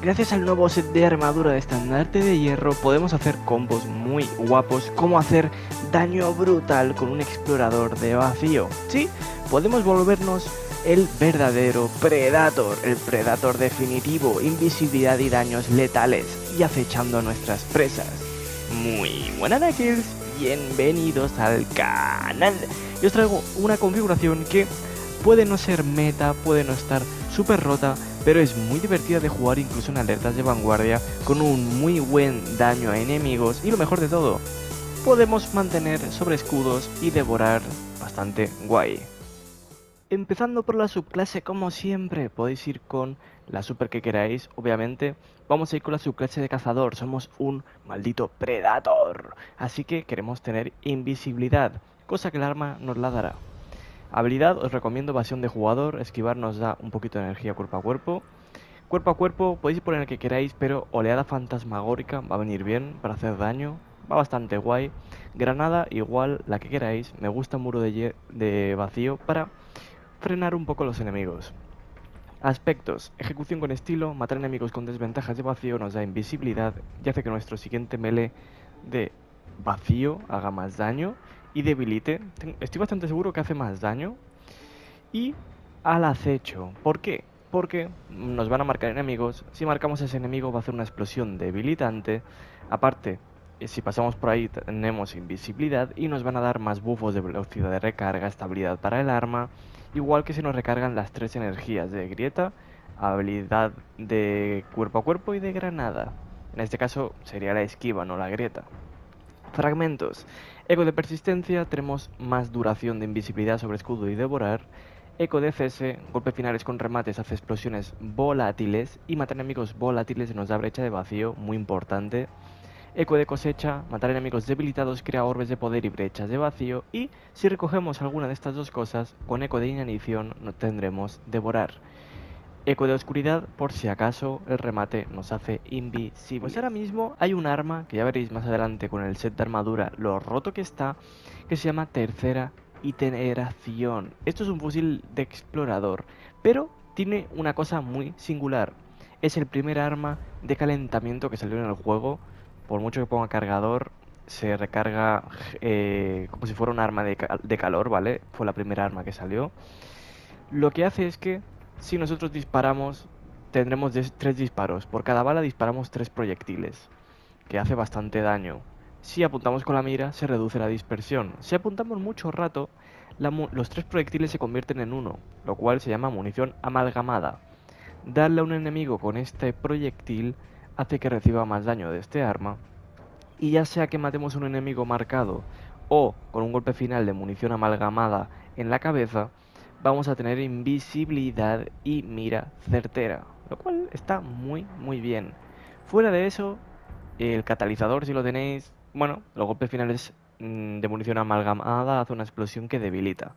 Gracias al nuevo set de armadura de estandarte de hierro podemos hacer combos muy guapos como hacer daño brutal con un explorador de vacío. Sí, podemos volvernos el verdadero Predator, el Predator definitivo, invisibilidad y daños letales y acechando a nuestras presas. Muy buenas Knuckles, bienvenidos al canal. Yo os traigo una configuración que puede no ser meta, puede no estar súper rota, pero es muy divertida de jugar incluso en alertas de vanguardia, con un muy buen daño a enemigos y lo mejor de todo, podemos mantener sobre escudos y devorar bastante guay. Empezando por la subclase, como siempre, podéis ir con la super que queráis, obviamente. Vamos a ir con la subclase de cazador, somos un maldito predator, así que queremos tener invisibilidad, cosa que el arma nos la dará. Habilidad, os recomiendo evasión de jugador, esquivar nos da un poquito de energía cuerpo a cuerpo. Cuerpo a cuerpo podéis poner el que queráis, pero oleada fantasmagórica va a venir bien para hacer daño, va bastante guay. Granada igual, la que queráis, me gusta muro de vacío para frenar un poco los enemigos. Aspectos, ejecución con estilo, matar enemigos con desventajas de vacío nos da invisibilidad y hace que nuestro siguiente melee de vacío haga más daño y debilite. Estoy bastante seguro que hace más daño. Y al acecho, ¿por qué? Porque nos van a marcar enemigos, si marcamos a ese enemigo va a hacer una explosión debilitante, aparte si pasamos por ahí tenemos invisibilidad y nos van a dar más buffos de velocidad de recarga, estabilidad para el arma, igual que si nos recargan las tres energías de grieta, habilidad de cuerpo a cuerpo y de granada. En este caso sería la esquiva, no la grieta. Fragmentos. Eco de persistencia, tenemos más duración de invisibilidad sobre escudo y devorar. Eco de cese, golpes finales con remates hace explosiones volátiles y matar enemigos volátiles nos da brecha de vacío, muy importante. Eco de cosecha, matar enemigos debilitados crea orbes de poder y brechas de vacío. Y si recogemos alguna de estas dos cosas, con eco de inanición no tendremos devorar. Eco de oscuridad, por si acaso el remate nos hace invisibles. Pues ahora mismo hay un arma, que ya veréis más adelante con el set de armadura, lo roto que está, que se llama tercera iteración. Esto es un fusil de explorador, pero tiene una cosa muy singular. Es el primer arma de calentamiento que salió en el juego. Por mucho que ponga cargador, se recarga como si fuera un arma de calor, ¿vale? Fue la primera arma que salió. Lo que hace es que si nosotros disparamos, tendremos tres disparos. Por cada bala disparamos tres proyectiles, que hace bastante daño. Si apuntamos con la mira, se reduce la dispersión. Si apuntamos mucho rato, los tres proyectiles se convierten en uno, lo cual se llama munición amalgamada. Darle a un enemigo con este proyectil hace que reciba más daño de este arma. Y ya sea que matemos a un enemigo marcado o con un golpe final de munición amalgamada en la cabeza, vamos a tener invisibilidad y mira certera, lo cual está muy bien. Fuera de eso, el catalizador, si lo tenéis, bueno, los golpes finales de munición amalgamada hace una explosión que debilita.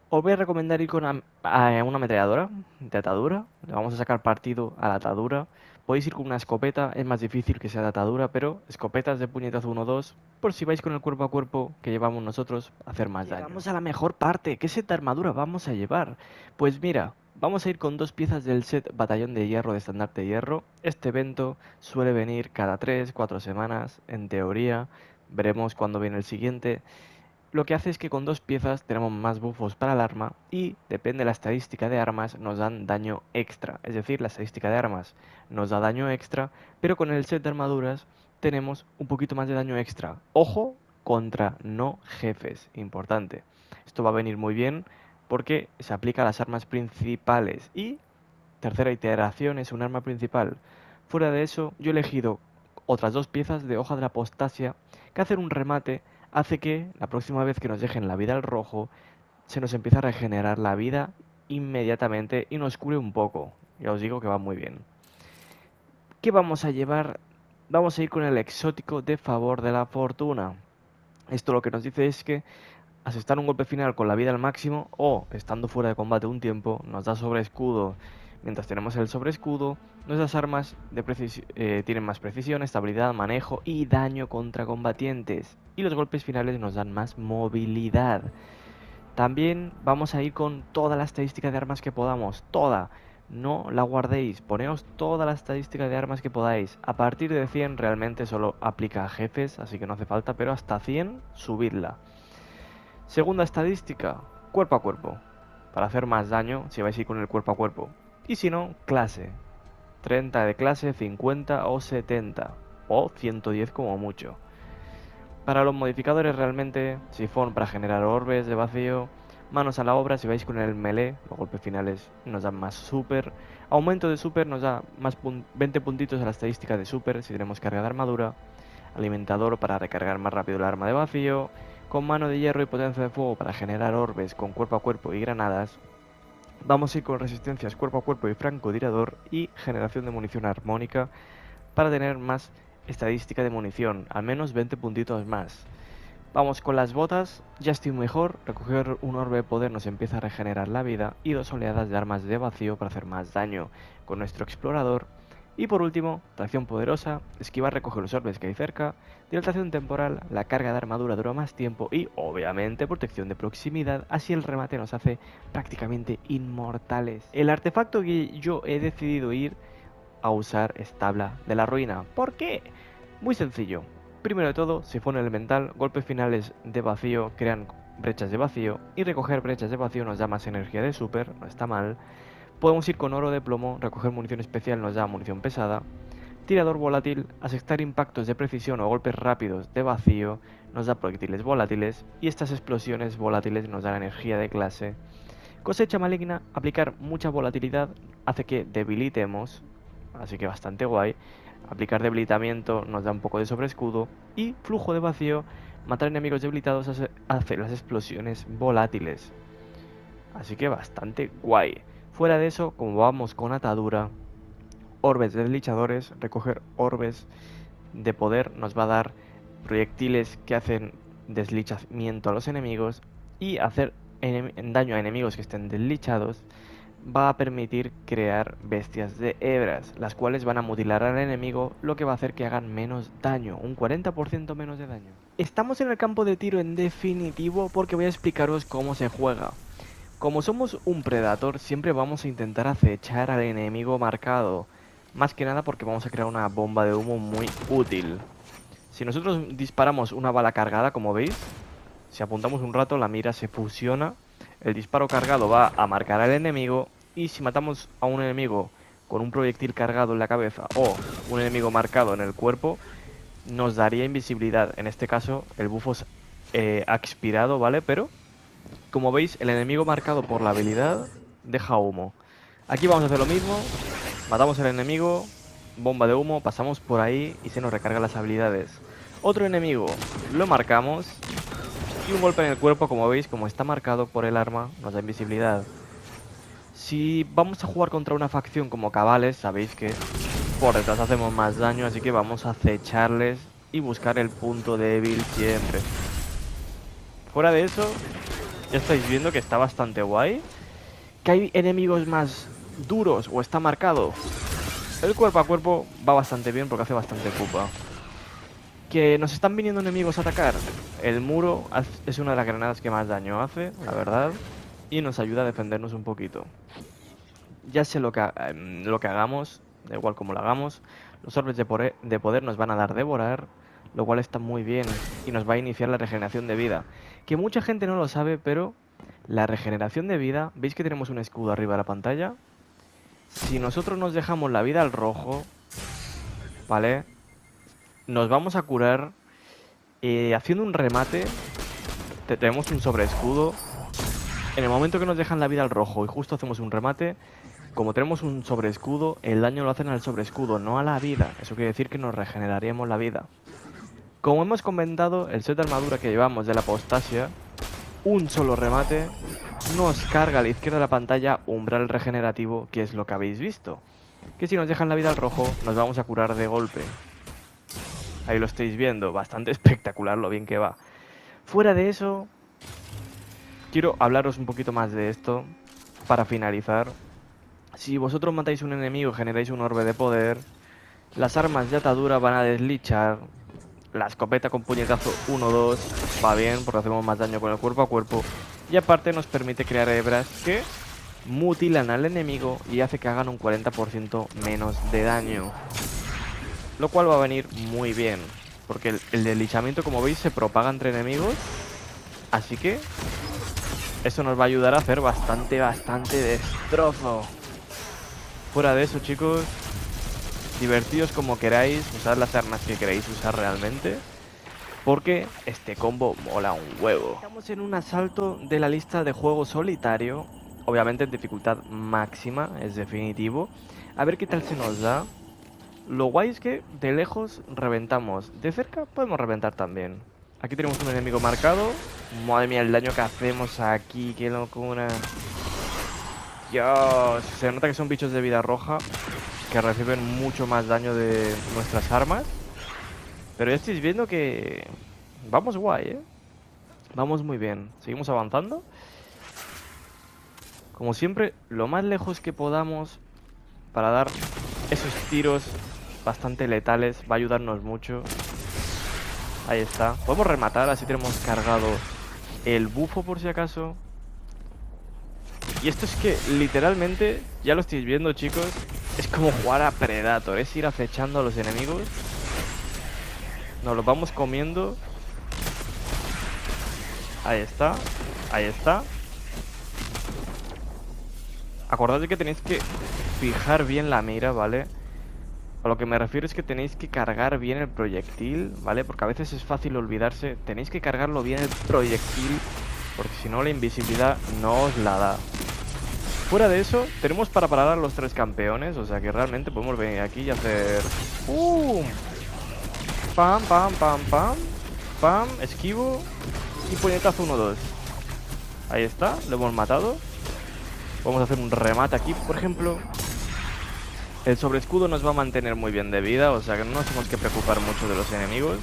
Os voy a recomendar ir con una ametralladora de atadura. Le vamos a sacar partido a la atadura. Podéis ir con una escopeta, es más difícil que sea de atadura, pero escopetas de puñetazo 1-2, por si vais con el cuerpo a cuerpo que llevamos nosotros, hacer más daño. Llegamos a la mejor parte. ¿Qué set de armadura vamos a llevar? Pues mira, vamos a ir con dos piezas del set Batallón de Hierro de Estandarte de Hierro. Este evento suele venir cada 3-4 semanas, en teoría. Veremos cuándo viene el siguiente. Lo que hace es que con dos piezas tenemos más buffos para el arma y, depende de la estadística de armas, nos dan daño extra. Es decir, la estadística de armas nos da daño extra, pero con el set de armaduras tenemos un poquito más de daño extra. Ojo contra no jefes, importante. Esto va a venir muy bien porque se aplica a las armas principales y tercera iteración es un arma principal. Fuera de eso, yo he elegido otras dos piezas de hoja de la apostasia que hacen un remate hace que la próxima vez que nos dejen la vida al rojo se nos empiece a regenerar la vida inmediatamente y nos cure un poco. Ya os digo que va muy bien. ¿Qué vamos a llevar? Vamos a ir con el exótico de favor de la fortuna. Esto lo que nos dice es que asestar un golpe final con la vida al máximo o estando fuera de combate un tiempo nos da sobre escudo. Mientras tenemos el sobre escudo, nuestras armas tienen más precisión, estabilidad, manejo y daño contra combatientes. Y los golpes finales nos dan más movilidad. También vamos a ir con toda la estadística de armas que podamos, toda. no la guardéis, poneos toda la estadística de armas que podáis. A partir de 100 realmente solo aplica a jefes, así que no hace falta, pero hasta 100 subidla. Segunda estadística, cuerpo a cuerpo, para hacer más daño si vais a ir con el cuerpo a cuerpo. Y si no, clase, 30 de clase, 50 o 70, o 110 como mucho. Para los modificadores realmente, sifón para generar orbes de vacío, manos a la obra si vais con el melee, los golpes finales nos dan más super, aumento de super nos da más 20 puntitos a la estadística de super si tenemos carga de armadura, alimentador para recargar más rápido el arma de vacío, con mano de hierro y potencia de fuego para generar orbes con cuerpo a cuerpo y granadas. Vamos a ir con resistencias cuerpo a cuerpo y francotirador y generación de munición armónica para tener más estadística de munición, al menos 20 puntitos más. Vamos con las botas, ya estoy mejor, recoger un orbe de poder nos empieza a regenerar la vida y 2 oleadas de armas de vacío para hacer más daño con nuestro explorador. Y por último, tracción poderosa, esquivar recoger los orbes que hay cerca, dilatación temporal, la carga de armadura dura más tiempo y obviamente protección de proximidad, así el remate nos hace prácticamente inmortales. El artefacto que yo he decidido ir a usar es tabla de la ruina. ¿Por qué? Muy sencillo. Primero de todo, sifón elemental, golpes finales de vacío crean brechas de vacío y recoger brechas de vacío nos da más energía de super, no está mal. Podemos ir con oro de plomo, recoger munición especial nos da munición pesada. Tirador volátil, asestar impactos de precisión o golpes rápidos de vacío nos da proyectiles volátiles y estas explosiones volátiles nos dan energía de clase. Cosecha maligna, aplicar mucha volatilidad hace que debilitemos, así que bastante guay. Aplicar debilitamiento nos da un poco de sobreescudo. Y flujo de vacío, matar enemigos debilitados hace las explosiones volátiles. Así que bastante guay. Fuera de eso, como vamos con atadura, orbes deslichadores, recoger orbes de poder nos va a dar proyectiles que hacen deslizamiento a los enemigos y hacer daño a enemigos que estén deslichados va a permitir crear bestias de hebras, las cuales van a mutilar al enemigo, lo que va a hacer que hagan menos daño, un 40% menos de daño. Estamos en el campo de tiro en definitivo porque voy a explicaros cómo se juega. Como somos un predator, siempre vamos a intentar acechar al enemigo marcado, más que nada porque vamos a crear una bomba de humo muy útil. Si nosotros disparamos una bala cargada, como veis, si apuntamos un rato, la mira se fusiona, el disparo cargado va a marcar al enemigo y si matamos a un enemigo con un proyectil cargado en la cabeza o un enemigo marcado en el cuerpo, nos daría invisibilidad. En este caso, el bufo ha expirado, ¿vale? Pero, como veis, el enemigo marcado por la habilidad deja humo. Aquí vamos a hacer lo mismo, matamos al enemigo, bomba de humo, pasamos por ahí y se nos recargan las habilidades. Otro enemigo, lo marcamos y un golpe en el cuerpo, como veis, como está marcado por el arma, nos da invisibilidad. Si vamos a jugar contra una facción como cabales, sabéis que por detrás hacemos más daño, así que vamos a acecharles y buscar el punto débil siempre. Fuera de eso, ya estáis viendo que está bastante guay. Que hay enemigos más duros o está marcado. El cuerpo a cuerpo va bastante bien porque hace bastante pupa. Que nos están viniendo enemigos a atacar. El muro es una de las granadas que más daño hace, la verdad. Y nos ayuda a defendernos un poquito. Ya sé lo que hagamos, da igual cómo lo hagamos. Los orbes de poder nos van a dar devorar, lo cual está muy bien. Y nos va a iniciar la regeneración de vida. Que mucha gente no lo sabe, pero la regeneración de vida, ¿veis que tenemos un escudo arriba de la pantalla? Si nosotros nos dejamos la vida al rojo, ¿vale? Nos vamos a curar haciendo un remate. Tenemos un sobreescudo. En el momento que nos dejan la vida al rojo y justo hacemos un remate, como tenemos un sobreescudo, el daño lo hacen al sobreescudo, no a la vida. Eso quiere decir que nos regeneraríamos la vida. Como hemos comentado, el set de armadura que llevamos de la apostasia, un solo remate nos carga a la izquierda de la pantalla umbral regenerativo, que es lo que habéis visto. Que si nos dejan la vida al rojo, nos vamos a curar de golpe. Ahí lo estáis viendo, bastante espectacular lo bien que va. Fuera de eso, quiero hablaros un poquito más de esto para finalizar. Si vosotros matáis un enemigo y generáis un orbe de poder, las armas de atadura van a deslichar. La escopeta con puñetazo 1-2 va bien porque hacemos más daño con el cuerpo a cuerpo. Y aparte nos permite crear hebras que mutilan al enemigo y hace que hagan un 40% menos de daño. Lo cual va a venir muy bien, porque el deslizamiento, como veis, se propaga entre enemigos. Así que eso nos va a ayudar a hacer bastante destrozo. Fuera de eso, chicos, divertidos como queráis, usad las armas que queráis usar realmente, porque este combo mola un huevo. Estamos en un asalto de la lista de juego solitario, obviamente en dificultad máxima, es definitivo. A ver qué tal se nos da. Lo guay es que de lejos reventamos, de cerca podemos reventar también. Aquí tenemos un enemigo marcado. Madre mía, el daño que hacemos aquí, qué locura. Dios, se nota que son bichos de vida roja que reciben mucho más daño de nuestras armas. Pero ya estáis viendo que vamos guay, ¿eh? Vamos muy bien. Seguimos avanzando. Como siempre, lo más lejos que podamos para dar esos tiros bastante letales va a ayudarnos mucho. Ahí está. Podemos rematar, así tenemos cargado el bufo por si acaso. Y esto es que literalmente, ya lo estáis viendo, chicos, es como jugar a Predator, es ir acechando a los enemigos. Nos los vamos comiendo. Ahí está, ahí está. Acordad de que tenéis que fijar bien la mira, ¿vale? A lo que me refiero es que tenéis que cargar bien el proyectil, ¿vale? Porque a veces es fácil olvidarse. Tenéis que cargarlo bien el proyectil, porque si no la invisibilidad no os la da. Fuera de eso, tenemos para parar a los 3 campeones, o sea que realmente podemos venir aquí y hacer... ¡Pum! Pam, pam, pam, pam. Pam, esquivo. Y puñetazo 1-2. Ahí está, lo hemos matado. Vamos a hacer un remate aquí, por ejemplo. El sobreescudo nos va a mantener muy bien de vida, o sea que no nos tenemos que preocupar mucho de los enemigos.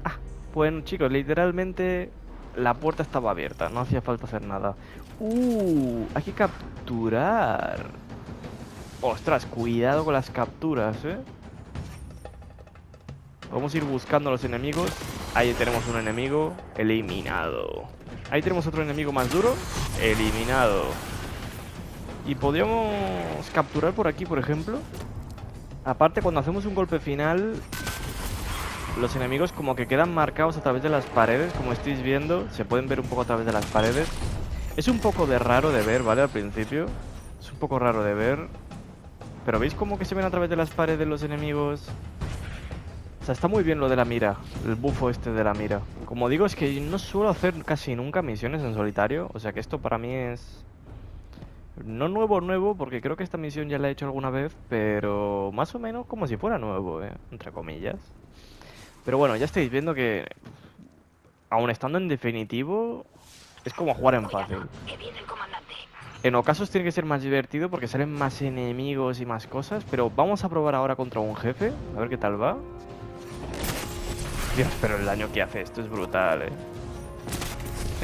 Ah, bueno, chicos, literalmente la puerta estaba abierta, no hacía falta hacer nada. Hay que capturar. Ostras, cuidado con las capturas, Vamos a ir buscando a los enemigos. Ahí tenemos un enemigo eliminado. Ahí tenemos otro enemigo más duro. Eliminado. Y podríamos capturar por aquí, por ejemplo. Aparte, cuando hacemos un golpe final, los enemigos como que quedan marcados a través de las paredes. Como estáis viendo, se pueden ver un poco a través de las paredes. Es un poco raro de ver, ¿vale? Al principio es un poco raro de ver. Pero ¿veis cómo que se ven a través de las paredes los enemigos? O sea, está muy bien lo de la mira, el bufo este de la mira. Como digo, es que no suelo hacer casi nunca misiones en solitario. O sea que esto para mí es... no nuevo, porque creo que esta misión ya la he hecho alguna vez, pero más o menos como si fuera nuevo, entre comillas. Pero bueno, ya estáis viendo que, aun estando en definitivo, es como jugar en fácil. En ocasos tiene que ser más divertido porque salen más enemigos y más cosas, pero vamos a probar ahora contra un jefe, a ver qué tal va. Dios, pero el daño que hace esto es brutal,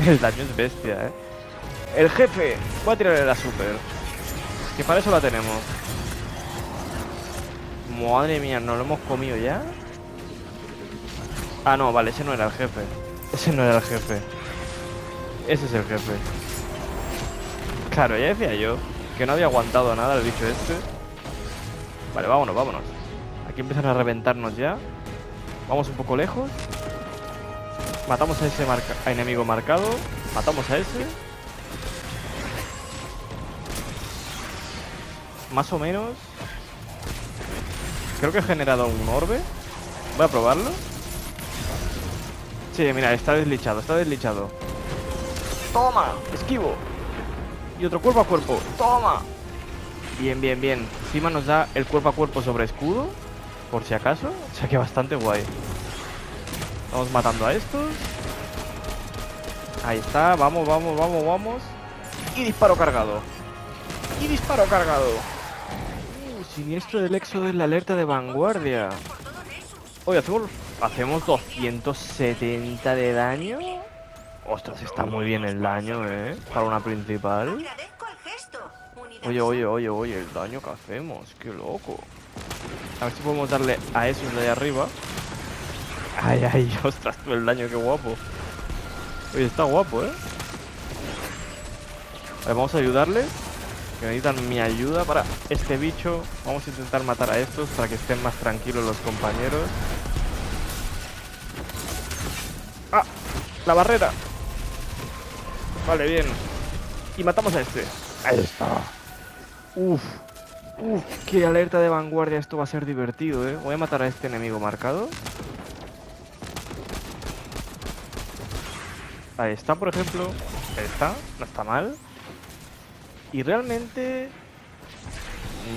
El daño es bestia, El jefe, voy a tirarle la super, que para eso la tenemos. Madre mía, ¿nos lo hemos comido ya? Ah, no, vale, ese no era el jefe. Ese no era el jefe. Ese es el jefe. Claro, ya decía yo que no había aguantado nada el bicho este. Vale, vámonos, vámonos. Aquí empiezan a reventarnos ya. Vamos un poco lejos. Matamos a ese enemigo marcado. Matamos a ese. Más o menos. Creo que he generado un orbe. Voy a probarlo. Sí, mira, está deslichado, está deslichado. ¡Toma! Esquivo. Y otro cuerpo a cuerpo. ¡Toma! Bien, bien, bien. Encima nos da el cuerpo a cuerpo sobre escudo, por si acaso. O sea que bastante guay. Vamos matando a estos. Ahí está, vamos, vamos, vamos, vamos. Y disparo cargado. Y disparo cargado. Siniestro del éxodo en la alerta de vanguardia. Oye, hacemos 270 de daño. Ostras, está muy bien el daño, para una principal. Oye, oye, oye, oye, el daño que hacemos, qué loco. A ver si podemos darle a esos de ahí arriba. Ay, ay, ostras, el daño, qué guapo. Oye, está guapo, Vale, vamos a ayudarles, que necesitan mi ayuda para este bicho. Vamos a intentar matar a estos para que estén más tranquilos los compañeros. ¡Ah! ¡La barrera! Vale, bien. Y matamos a este. Ahí está. Uf. Uf, qué alerta de vanguardia. Esto va a ser divertido, ¿eh? Voy a matar a este enemigo marcado. Ahí está, por ejemplo. Ahí está. No está mal. Y realmente...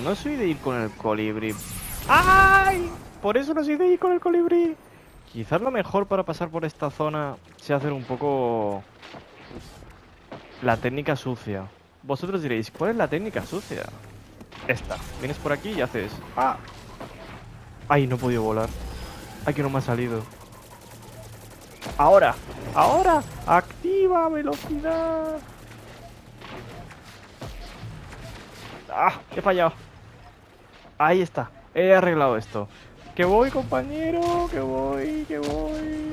no soy de ir con el colibrí. ¡Ay! Por eso no soy de ir con el colibrí. Quizás lo mejor para pasar por esta zona sea hacer un poco... la técnica sucia. Vosotros diréis, ¿cuál es la técnica sucia? Esta. Vienes por aquí y haces... ¡ah! ¡Ay, no he podido volar! ¡Ay, que no me ha salido! ¡Ahora! ¡Ahora! ¡Activa velocidad! ¡Ah! He fallado. Ahí está. He arreglado esto. ¡Que voy, compañero! ¡Que voy! ¡Que voy!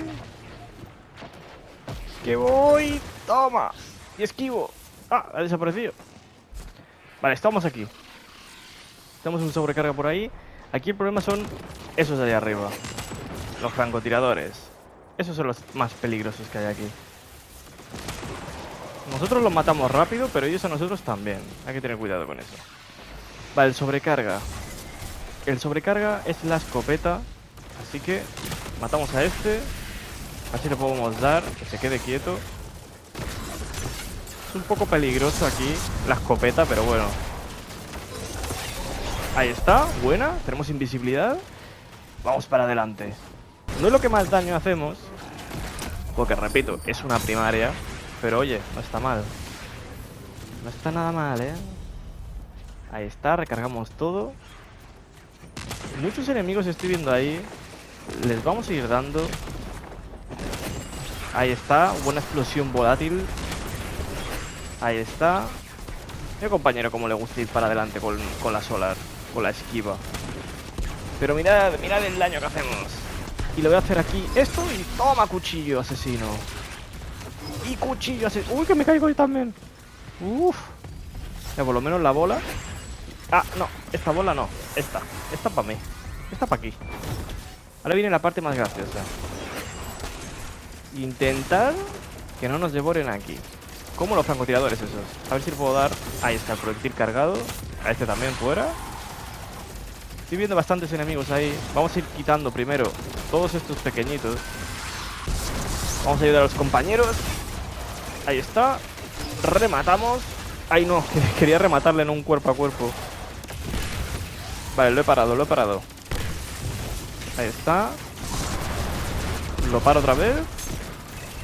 ¡Que voy! ¡Toma! Y esquivo. ¡Ah! Ha desaparecido. Vale, estamos aquí. Tenemos un sobrecarga por ahí. Aquí el problema son esos de allá arriba. Los francotiradores. Esos son los más peligrosos que hay aquí. Nosotros los matamos rápido, pero ellos a nosotros también. Hay que tener cuidado con eso. Vale, el sobrecarga. El sobrecarga es la escopeta. Así que matamos a este. Así le podemos dar, que se quede quieto. Es un poco peligroso aquí la escopeta, pero bueno. Ahí está, buena. Tenemos invisibilidad. Vamos para adelante. No es lo que más daño hacemos, porque repito, es una primaria. Pero oye, no está mal. No está nada mal, ¿eh? Ahí está, recargamos todo. Muchos enemigos estoy viendo ahí. Les vamos a ir dando. Ahí está, buena explosión volátil. Ahí está. Mi compañero como le gusta ir para adelante con la solar, con la esquiva. Pero mirad, mirad el daño que hacemos. Y le voy a hacer aquí esto y toma cuchillo asesino. Y cuchillo asesino. Uy, que me caigo yo también. Uf. Ya, por lo menos la bola. Ah, no, esta bola no. Esta para mí. Esta para aquí. Ahora viene la parte más graciosa. Intentar que no nos devoren aquí. Como los francotiradores esos. A ver si le puedo dar. Ahí está el proyectil cargado. A este también fuera. Estoy viendo bastantes enemigos ahí. Vamos a ir quitando primero todos estos pequeñitos. Vamos a ayudar a los compañeros. Ahí está. Rematamos. Ay, no, quería rematarle en un cuerpo a cuerpo. Vale, lo he parado, lo he parado. Ahí está. Lo paro otra vez.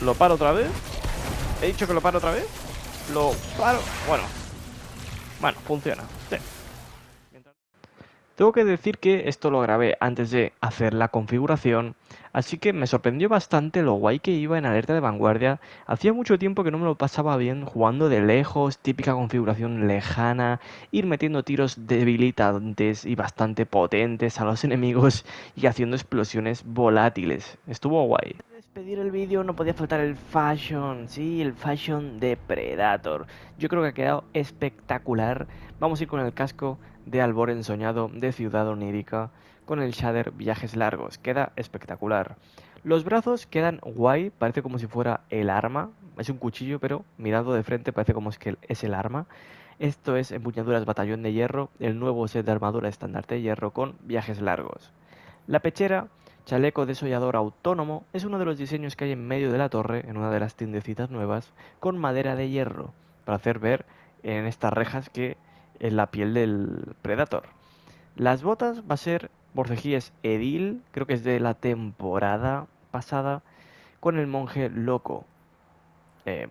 Lo paro otra vez. He dicho que lo paro otra vez. Lo paro. Bueno, funciona. Sí. Tengo que decir que esto lo grabé antes de hacer la configuración, así que me sorprendió bastante lo guay que iba en alerta de vanguardia. Hacía mucho tiempo que no me lo pasaba bien jugando de lejos, típica configuración lejana, ir metiendo tiros debilitantes y bastante potentes a los enemigos y haciendo explosiones volátiles. Estuvo guay. Antes de despedir el vídeo no podía faltar el fashion, sí, el fashion de Predator. Yo creo que ha quedado espectacular. Vamos a ir con el casco de Albor ensoñado de Ciudad Onírica con el shader Viajes Largos. Queda espectacular. Los brazos quedan guay, parece como si fuera el arma. Es un cuchillo, pero mirado de frente parece como que es el arma. Esto es Empuñaduras Batallón de Hierro, el nuevo set de armadura estandarte de hierro con Viajes Largos. La pechera, chaleco desollador autónomo, es uno de los diseños que hay en medio de la torre, en una de las tiendecitas nuevas, con madera de hierro, para hacer ver en estas rejas que en la piel del Predator. Las botas va a ser Borceguíes Edil, creo que es de la temporada pasada, con el monje loco.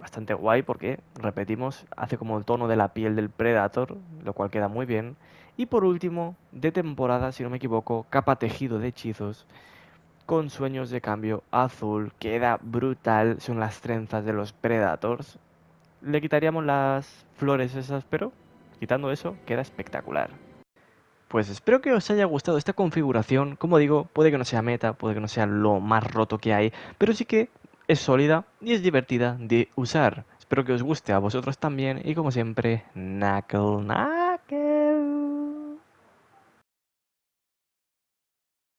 Bastante guay porque, repetimos, hace como el tono de la piel del Predator, lo cual queda muy bien. Y por último, de temporada, si no me equivoco, capa tejido de hechizos, con sueños de cambio azul, queda brutal, son las trenzas de los Predators. Le quitaríamos las flores esas, pero quitando eso, queda espectacular. Pues espero que os haya gustado esta configuración. Como digo, puede que no sea meta, puede que no sea lo más roto que hay, pero sí que es sólida y es divertida de usar. espero que os guste a vosotros también y como siempre, Knuckle Knight.